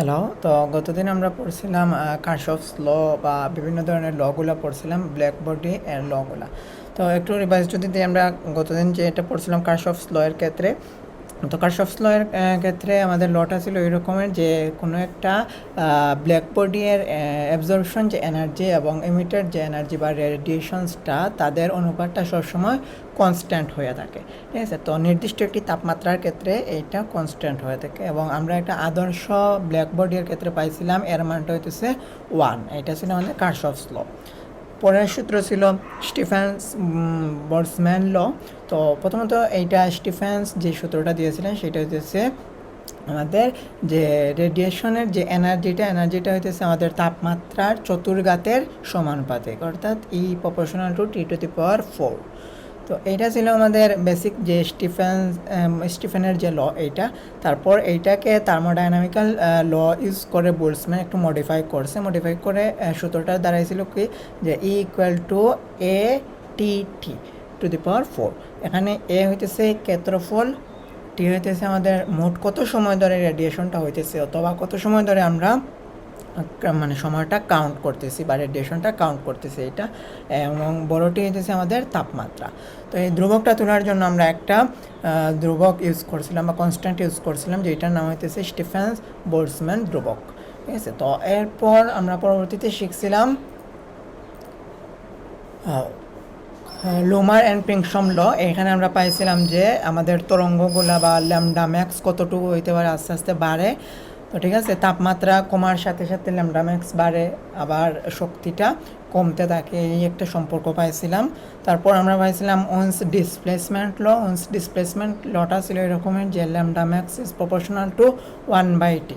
Hello. তো গতদিন আমরা পড়ছিলাম কার্শফস ল বা বিভিন্ন ধরনের লগুলা পড়ছিলাম, ব্ল্যাক বডি এর লগুলা। তো একটু রিভাইজ যদি দিই, আমরা গতদিন যে এটা পড়ছিলাম কার্শফস ল এর ক্ষেত্রে, তো কার্শফস ল এর ক্ষেত্রে আমাদের লটা ছিল এই রকমের যে কোনো একটা ব্ল্যাক বডি এর অ্যাবজর্পশন যে এনার্জি এবং এমিটার যে এনার্জি বা রেডিয়েশনসটা, তাদের অনুপাতটা সবসময় কনস্ট্যান্ট হয়ে থাকে। ঠিক আছে, তো নির্দিষ্ট একটি তাপমাত্রার ক্ষেত্রে এইটা কনস্ট্যান্ট হয়ে থাকে এবং আমরা একটা আদর্শ ব্ল্যাক বডির ক্ষেত্রে পাইছিলাম এর মানটা হইতেছে 1। এটা ছিল আমাদের কার্শফস ল। পরের সূত্র ছিল স্টিফেন্স বলটজম্যান ল। তো প্রথমত এইটা স্টিফেন্স যে সূত্রটা দিয়েছিলেন সেটা হচ্ছে আমাদের যে রেডিয়েশনের যে এনার্জিটা হইতেছে আমাদের তাপমাত্রার চতুর্ঘাতের সমানুপাতিক, অর্থাৎ ই প্রপোর্শনাল টু T⁴। তো এইটা ছিল আমাদের বেসিক যে স্টিফেনের যে ল এইটা। তারপর এইটাকে থার্মোডাইনামিক্যাল ল ইউজ করে বোল্টজম্যান একটু মডিফাই করে সূত্রটা দাঁড়াইছিল কি, যে E=ATT⁴। এখানে এ হইতেছে ক্ষেত্রফল, টি হইতেছে আমাদের মোট কত সময় ধরে রেডিয়েশনটা হইতেছে অথবা কত সময় ধরে আমরা মানে সময়টা কাউন্ট করতেছি বা রেডিয়েশনটা কাউন্ট করতেছি এটা, এবং বড়টি হইতেছে আমাদের তাপমাত্রা। তো এই ধ্রুবকটা তোলার জন্য আমরা একটা ধ্রুবক ইউজ করছিলাম বা কনস্ট্যান্ট ইউজ করছিলাম, যেটার নাম হইতেছে স্টিফেন্স বোল্টজম্যান ধ্রুবক। ঠিক আছে, তো এরপর আমরা পরবর্তীতে শিখছিলাম লুমার অ্যান্ড প্রিংসম ল। এখানে আমরা পাইছিলাম যে আমাদের তরঙ্গগুলা বা ল্যামডা ম্যাক্স কতটুকু হইতে পারে, আস্তে আস্তে বাড়ে। তো ঠিক আছে, তাপমাত্রা কমার সাথে সাথে ল্যামডা ম্যাক্স বাড়ে, আবার শক্তিটা কমতে থাকে, এই একটা সম্পর্ক পাইছিলাম। তারপর আমরা পাইছিলাম উইন্স ডিসপ্লেসমেন্ট ল। উইন্স ডিসপ্লেসমেন্ট লটা ছিল এরকমের যে lambda max is proportional to 1/T।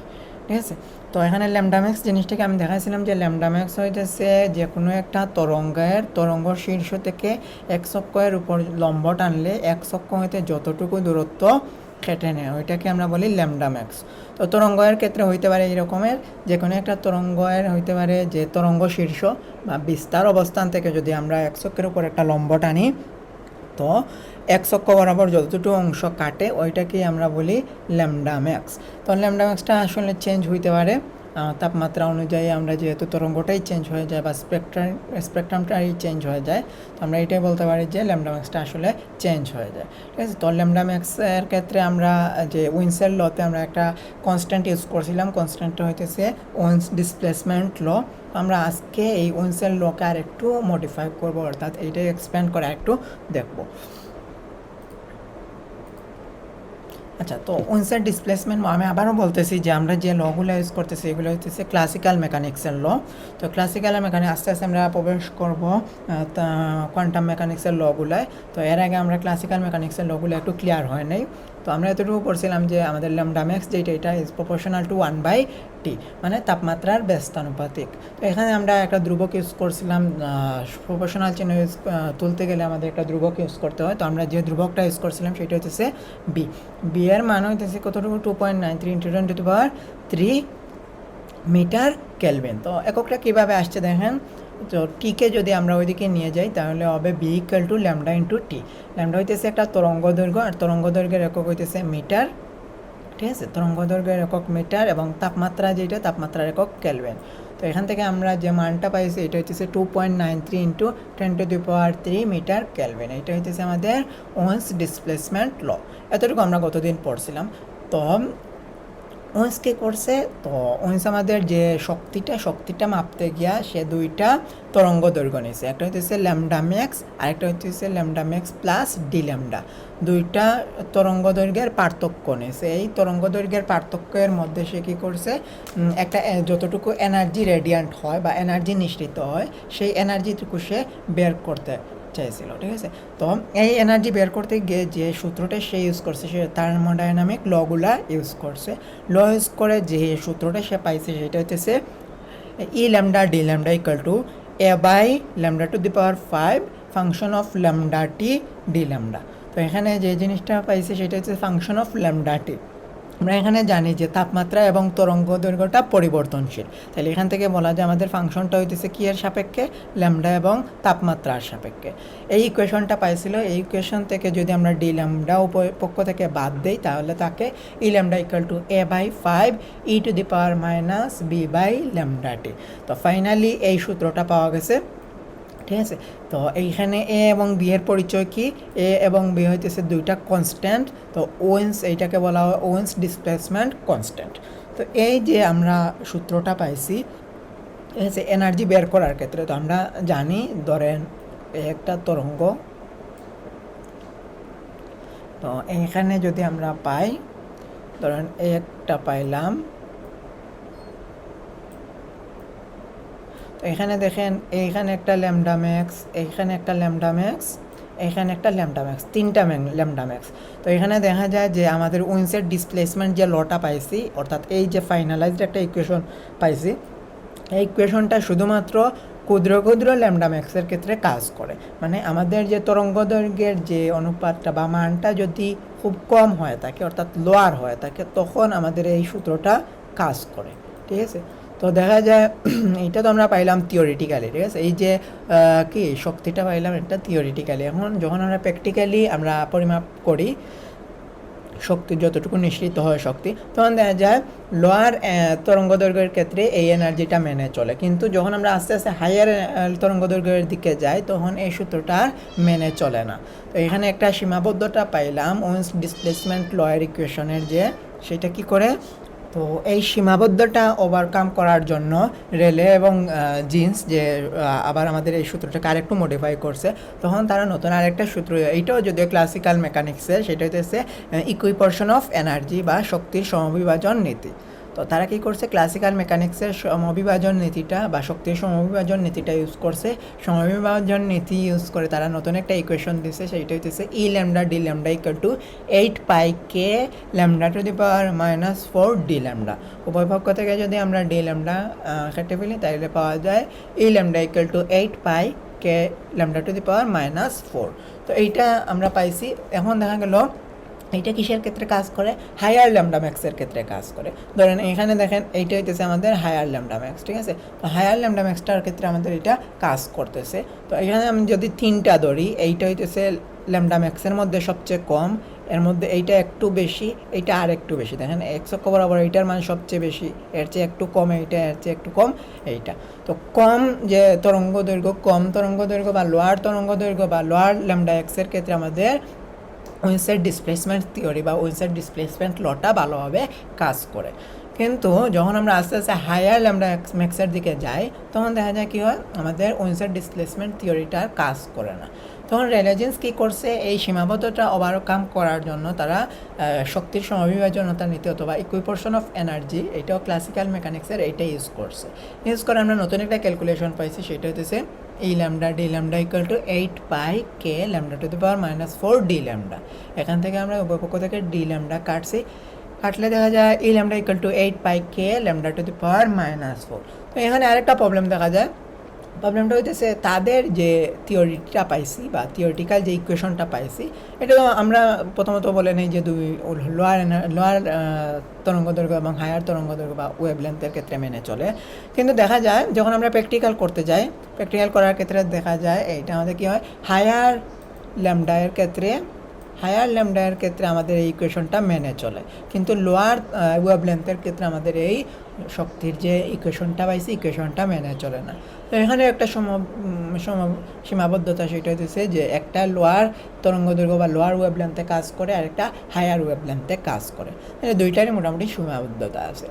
ঠিক আছে, তো এখানে ল্যামডা ম্যাক্স জিনিসটাকে আমি দেখাইছিলাম যে ল্যামডা ম্যাক্স হইতেছে যে কোনো একটা তরঙ্গ শীর্ষ থেকে এক অক্ষের উপর লম্ব টানলে এক অক্ষ হইতে যতটুকু দূরত্ব কেটে নেয় ওইটাকে আমরা বলি ল্যামডা ম্যাক্স। তো তরঙ্গের ক্ষেত্রে হইতে পারে এই রকমের, যে কোনো একটা তরঙ্গের হইতে পারে যে তরঙ্গ শীর্ষ বা বিস্তার অবস্থান থেকে যদি আমরা এক অক্ষের উপর একটা লম্ব টানি, তো এক অক্ষ বরাবর যতটুকু অংশ কাটে ওইটাকেই আমরা বলি ল্যামডা ম্যাক্স। তো ল্যামডা ম্যাক্সটা আসলে চেঞ্জ হইতে পারে তাপমাত্রা অনুযায়ী, আমরা যেহেতু তরঙ্গটাই চেঞ্জ হয়ে যায় বা স্পেকট্রামটাই চেঞ্জ হয়ে যায়, তো আমরা এটাই বলতে পারি যে ল্যামডা ম্যাক্সটা আসলে চেঞ্জ হয়ে যায়। ঠিক আছে, তো ল্যামডা ম্যাক্সের ক্ষেত্রে আমরা যে উইন্সের লতে আমরা একটা কনস্ট্যান্ট ইউজ করছিলাম, কনস্ট্যান্টটা হইতেছে উইন্স ডিসপ্লেসমেন্ট ল। আমরা আজকে এই উইন্সের লকে আর একটু মডিফাই করবো, অর্থাৎ এইটাই এক্সপ্যান্ড করে একটু দেখবো। আচ্ছা, তো উইন্সের ডিসপ্লেসমেন্ট আমি আবারও বলতেছি যে আমরা যে লগুলো ইউজ করতেছি এগুলো হচ্ছে ক্লাসিক্যাল মেকানিক্সের ল। তো ক্লাসিক্যাল মেকানিক্স আস্তে আস্তে আমরা প্রবেশ করবো কোয়ান্টাম মেকানিক্সের লগুলায়। তো এর আগে আমরা ক্লাসিক্যাল মেকানিক্সের লগুলো একটু ক্লিয়ার হয় নাই। তো আমরা এতটুকু পড়ছিলাম যে আমাদের ল্যামডা ম্যাক্স যেটা, এটা ইজ প্রপোর্শনাল টু 1/T, মানে তাপমাত্রার ব্যস্তানুপাতিক। তো এখানে আমরা একটা ধ্রুবক ইউজ করছিলাম, প্রপোর্শনাল চিহ্ন তুলতে গেলে আমাদের একটা ধ্রুবক ইউজ করতে হয়। তো আমরা যে ধ্রুবকটা ইউজ করছিলাম সেটা হচ্ছে বি এর মান হইতেছে কতটুকু, 2.93 × 10⁻³ মিটার কেলভিন। তো এককটা কীভাবে আসছে দেখেন, তো টিকে যদি আমরা ওইদিকে নিয়ে যাই তাহলে হবে B equal to lambda into T. Lambda হইতেছে একটা তরঙ্গ দৈর্ঘ্য, আর তরঙ্গ দৈর্ঘ্যের একক হইতেছে মিটার। ঠিক আছে, তরঙ্গ দৈর্ঘ্যের একক মিটার এবং তাপমাত্রা যেটা, তাপমাত্রার একক কেলভিন। তো এখান থেকে আমরা যে মানটা পাইছি এটা হচ্ছে 2.93 × 10⁻³ মিটার কেলভিন। এটা হইতেছে আমাদের ওয়েন্স ডিসপ্লেসমেন্ট ল। এতটুকু আমরা গতদিন পড়ছিলাম। তো ওয়েন্স কী করছে, তো ওয়েন্স আমাদের যে শক্তিটা মাপতে গিয়া সে দুইটা তরঙ্গ দৈর্ঘ্য নিয়েছে, একটা হইতেছে ল্যামডা ম্যাক্স আর একটা হইতেছে lambda max plus D lambda. দুইটা তরঙ্গ দৈর্ঘ্যের পার্থক্য নিয়েছে। এই তরঙ্গ দৈর্ঘ্যের পার্থক্যের মধ্যে সে কী করছে, একটা যতটুকু এনার্জি রেডিয়ান্ট হয় বা এনার্জি নিঃসৃত হয় সেই এনার্জিটুকু সে বের করতে চাইছিল। ঠিক আছে, তো এই এনার্জি বের করতে গিয়ে যে সূত্রটা সে ইউজ করছে, সে থার্মোডাইনামিক লগুলা ইউজ করছে। ল ইউজ করে যে সূত্রটা সে পাইছে সেটা হচ্ছে E lambda d lambda equal to A/λ⁵ function of lambda T d lambda. তো এখানে যে জিনিসটা পাইছে সেটা হচ্ছে ফাংশন অফ ল্যামডা টি। আমরা এখানে জানি যে তাপমাত্রা এবং তরঙ্গ দৈর্ঘ্যটা পরিবর্তনশীল, তাহলে এখান থেকে বলা যায় আমাদের ফাংশনটা হইতেছে কি এর সাপেক্ষে, ল্যামডা এবং তাপমাত্রার সাপেক্ষে। এই ইকুয়েশনটা পাইছিল, এই ইকুয়েশন থেকে যদি আমরা ডি ল্যামডা পক্ষ থেকে বাদ দেই তাহলে তাকে E lambda equal to a by 5 e to the power minus b by lambda T. তো ফাইনালি এই সূত্রটা পাওয়া গেছে, ঠিক আছে। তো এইখানে এ এবং বি এর পরিচয় কি, এ এবং বি হইতেছে দুইটা কনস্ট্যান্ট। তো ওয়েন্স এইটাকে বলা হয় ওয়েন্স ডিসপ্লেসমেন্ট কনস্ট্যান্ট। তো এই যে আমরা সূত্রটা পাইছি, ঠিক আছে, এনার্জি বের করার ক্ষেত্রে তো আমরা জানি ধরেন একটা তরঙ্গ, তো এইখানে যদি আমরা পাই ধরেন একটা পাইলাম, এখানে দেখেন এইখানে একটা ল্যামডা ম্যাক্স, এইখানে একটা ল্যামডা ম্যাক্স, এইখানে একটা ল্যামডা ম্যাক্স, তিনটা ল্যামডা ম্যাক্স। তো এখানে দেখা যায় যে আমাদের উইন্সের ডিসপ্লেসমেন্ট যে লটা পাইছি, অর্থাৎ এই যে ফাইনালাইজড একটা ইকুয়েশন পাইছি, এই ইকুয়েশনটা শুধুমাত্র ক্ষুদ্র ক্ষুদ্র ল্যামডা ম্যাক্সের ক্ষেত্রে কাজ করে। মানে আমাদের যে তরঙ্গ দৈর্ঘ্যের যে অনুপাতটা বা মানটা যদি খুব কম হয়ে থাকে, অর্থাৎ লোয়ার হয়ে থাকে, তখন আমাদের এই সূত্রটা কাজ করে, ঠিক আছে। তো দেখা যায় এইটা তো আমরা পাইলাম থিওরিটিক্যালি, ঠিক আছে, এই যে কি শক্তিটা পাইলাম এটা থিওরিটিক্যালি। এখন যখন আমরা প্র্যাকটিক্যালি আমরা পরিমাপ করি শক্তি, যতটুকু নিঃসৃত হয় শক্তি, তখন দেখা যায় লোয়ার তরঙ্গ দৈর্ঘ্যের ক্ষেত্রে এই এনার্জিটা মেনে চলে, কিন্তু যখন আমরা আস্তে আস্তে হাইয়ার তরঙ্গ দৈর্ঘ্যের দিকে যাই তখন এই সূত্রটা আর মেনে চলে না। তো এখানে একটা সীমাবদ্ধতা পাইলাম ওয়েন্স ডিসপ্লেসমেন্ট লয়ের ইকুয়েশনের, যে সেটা কি করে, তো এই সীমাবদ্ধতা ওভারকাম করার জন্য রেলে এবং জিন্স যে আবার আমাদের এই সূত্রটাকে আরেকটু মডিফাই করছে, তখন তারা নতুন আরেকটা সূত্র, এইটাও যদিও ক্লাসিক্যাল মেকানিক্সের, সেটা হচ্ছে ইকুইপোর্শন অফ এনার্জি বা শক্তির সমবিভাজন নীতি। তো তারা কী করছে, ক্লাসিক্যাল মেকানিক্সের সমবিভাজন নীতিটা বা শক্তির সমবিভাজন নীতিটা ইউজ করছে। সমবিভাজন নীতি ইউজ করে তারা নতুন একটা ইকুয়েশন দিচ্ছে, সেইটা হচ্ছে E lambda d lambda equal to 8 pi k lambda to the power minus 4 d lambda. উভয় পক্ষ থেকে যদি আমরা ডি ল্যামডা কেটে ফেলি তাহলে পাওয়া যায় E lambda equal to 8 pi k lambda to the power minus 4। তো এইটা আমরা পাইছি। এখন দেখা গেল এইটা কিসের ক্ষেত্রে কাজ করে, হায়ার ল্যামডা ম্যাক্সের ক্ষেত্রে কাজ করে। ধরেন এখানে দেখেন এইটা হইতেছে আমাদের হায়ার ল্যামডা ম্যাক্স, ঠিক আছে। তো হায়ার ল্যামডা ম্যাক্সটার ক্ষেত্রে আমাদের এটা কাজ করতেছে। তো এখানে আমি যদি তিনটা ধরি, এইটা হইতেছে ল্যামডা ম্যাক্সের মধ্যে সবচেয়ে কম, এর মধ্যে এইটা একটু বেশি, এইটা আর একটু বেশি। দেখেন এক্স অক্ষ বরাবর এইটার মান সবচেয়ে বেশি, এর চেয়ে একটু কম এইটা, এর চেয়ে একটু কম এইটা। তো কম যে তরঙ্গ দৈর্ঘ্য, কম তরঙ্গ দৈর্ঘ্য বা লোয়ার তরঙ্গ দৈর্ঘ্য বা লোয়ার ল্যামডা এক্সের ক্ষেত্রে আমাদের উইন্সের ডিসপ্লেসমেন্ট থিওরি বা উইন্সের ডিসপ্লেসমেন্ট লটা ভালোভাবে কাজ করে। কিন্তু যখন আমরা আস্তে আস্তে হায়ার ল্যামডা ম্যাক্সের দিকে যাই তখন দেখা যায় কী হয়, আমাদের উইন্সের ডিসপ্লেসমেন্ট থিওরিটা আর কাজ করে না। তখন রেলেজেন্স কী করছে, এই সীমাবদ্ধতা ওভারকাম করার জন্য তারা শক্তির সমবিভাজনতা নীতি অথবা ইকুইপোর্শন অফ এনার্জি, এটাও ক্লাসিক্যাল মেকানিক্সের এইটা ইউজ করছে। ইউজ করে আমরা নতুন একটা ক্যালকুলেশন পাইছি, সেটা হচ্ছে E lambda d lambda equal to 8 pi k lambda to the power minus 4 d lambda. এখান থেকে আমরা উভয় পক্ষ থেকে ডি ল্যামডা কাটছি, কাটলে দেখা যায় E lambda equal to 8 pi k lambda to the power minus 4। তো এখানে আরেকটা প্রবলেম দেখা যায়, প্রবলেমটা হইতেছে তাদের যে থিওরিটা পাইছি বা থিওরিটিক্যাল যে ইকুয়েশনটা পাইছি, এটা তো আমরা প্রথমত বলে নেই যে দুই লোয়ার তরঙ্গ দৈর্ঘ্য এবং হায়ার তরঙ্গ দৈর্ঘ্য বা ওয়েভ লেন্থের ক্ষেত্রে মেনে চলে। কিন্তু দেখা যায় যখন আমরা প্র্যাকটিক্যাল করতে যাই, প্র্যাকটিক্যাল করার ক্ষেত্রে দেখা যায় এইটা আমাদের কী হয়, হায়ার ল্যামডায়ের ক্ষেত্রে আমাদের এই ইকুয়েশনটা মেনে চলে, কিন্তু লোয়ার ওয়েভ লেন্থের ক্ষেত্রে আমাদের এই শক্তির যে ইকুয়েশনটা পাইছি ইকুয়েশনটা মেনে চলে না। তো এখানে একটা সীমাবদ্ধতা, সেটা হচ্ছে যে একটা লোয়ার তরঙ্গ দৈর্ঘ্য বা লোয়ার ওয়েভ লেন্থে কাজ করে আর একটা হায়ার ওয়েভ লেন্থে কাজ করে, দুইটারই মোটামুটি সীমাবদ্ধতা আছে।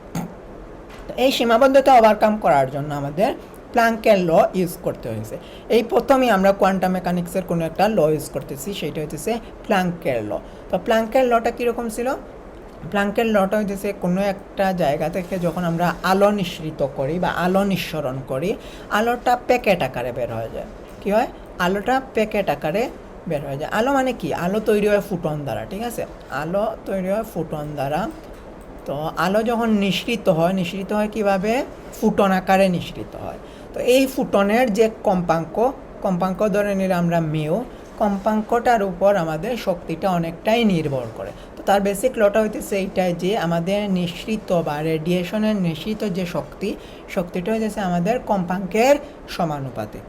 তো এই সীমাবদ্ধতা ওভারকাম করার জন্য আমাদের প্ল্যাঙ্কের ল ইউজ করতে হয়েছে। এই প্রথমেই আমরা কোয়ান্টাম মেকানিক্সের কোনো একটা ল ইউজ করতেছি, সেইটা হচ্ছে প্ল্যাঙ্কের ল। তো প্ল্যাঙ্কের লটা কীরকম ছিল, প্ল্যাঙ্কের লটা হইতেছে কোনো একটা জায়গা থেকে যখন আমরা আলো নিঃসৃত করি বা আলো নিঃসরণ করি, আলোটা প্যাকেট আকারে বের হয়ে যায়। কী হয়, আলোটা প্যাকেট আকারে বের হয়ে যায়। আলো মানে কি, আলো তৈরি হয় ফোটন দ্বারা, ঠিক আছে, আলো তৈরি হয় ফোটন দ্বারা। তো আলো যখন নিঃসৃত হয় কীভাবে, ফোটন আকারে নিঃসৃত হয়। তো এই ফোটনের যে কম্পাঙ্ক ধরে নিলে আমরা মিউ, কম্পাঙ্কটার উপর আমাদের শক্তিটা অনেকটাই নির্ভর করে। তো তার বেসিক লটা হইতেছে এইটাই যে আমাদের নিঃসৃত বা রেডিয়েশনের নিঃসৃত যে শক্তিটা হইতেছে আমাদের কম্পাঙ্কের সমানুপাতিক।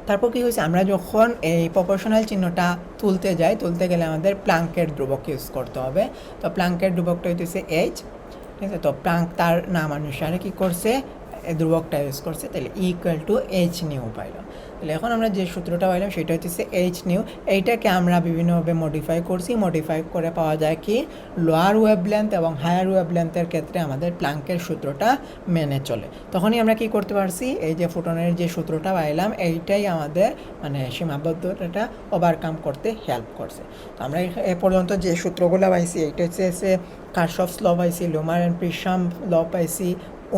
তারপর কী হয়েছে, আমরা যখন এই প্রপোর্শনাল চিহ্নটা তুলতে গেলে আমাদের প্লাঙ্কের ধ্রুবক ইউজ করতে হবে। তো প্লাঙ্কের ধ্রুবকটা হইতেছে এইচ, ঠিক আছে। তো প্লাঙ্ক তার নাম অনুসারে কী করছে, ধ্রুবকটা ইউজ করছে, তাহলে ইকুয়াল টু এইচ নিউ পাইল। তাহলে এখন আমরা যে সূত্রটা পাইলাম সেটা হচ্ছে এইচ নিউ। এইটাকে আমরা বিভিন্নভাবে মডিফাই করে পাওয়া যায় কি, লোয়ার ওয়েভলেন্থ এবং হায়ার ওয়েভলেন্থের ক্ষেত্রে আমাদের প্লাঙ্কের সূত্রটা মেনে চলে। তখনই আমরা কি করতে পারছি, এই যে ফোটনের যে সূত্রটা পাইলাম এইটাই আমাদের মানে সীমাবদ্ধতাটা ওভারকাম করতে হেল্প করছে। তো আমরা এ পর্যন্ত যে সূত্রগুলো পাইছি এইটা হচ্ছে কার্শফস ল পাইছি, লুমার অ্যান্ড প্রিসাম ল পাইছি,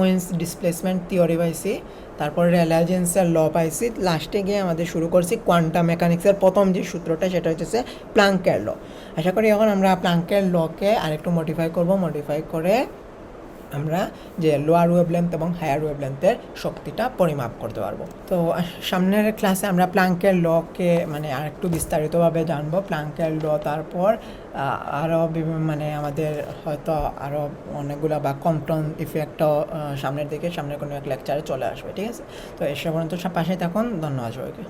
উইন্স ডিসপ্লেসমেন্ট থিওরি পাইছি, তারপর রেলাজেন্সের ল পাইছি, লাস্টে গিয়ে আমাদের শুরু করছি কোয়ান্টাম মেকানিক্সের প্রথম যে সূত্রটা সেটা হচ্ছে প্লাঙ্কের ল। আশা করি এখন আমরা প্লাঙ্কের লকে আরেকটু মডিফাই করে আমরা যে লোয়ার ওয়েভলেন্থ এবং হায়ার ওয়েভলেন্থের শক্তিটা পরিমাপ করতে পারবো। তো সামনের ক্লাসে আমরা প্লাঙ্কের লকে মানে আরেকটু বিস্তারিতভাবে জানবো, প্লাঙ্কের ল, তারপর আরও মানে আমাদের হয়তো আরও অনেকগুলো বা কম্পটন ইফেক্টও সামনের কোনো এক লেকচারে চলে আসবে, ঠিক আছে। তো এসব পর্যন্ত পাশে থাকুন, ধন্যবাদ সবাইকে।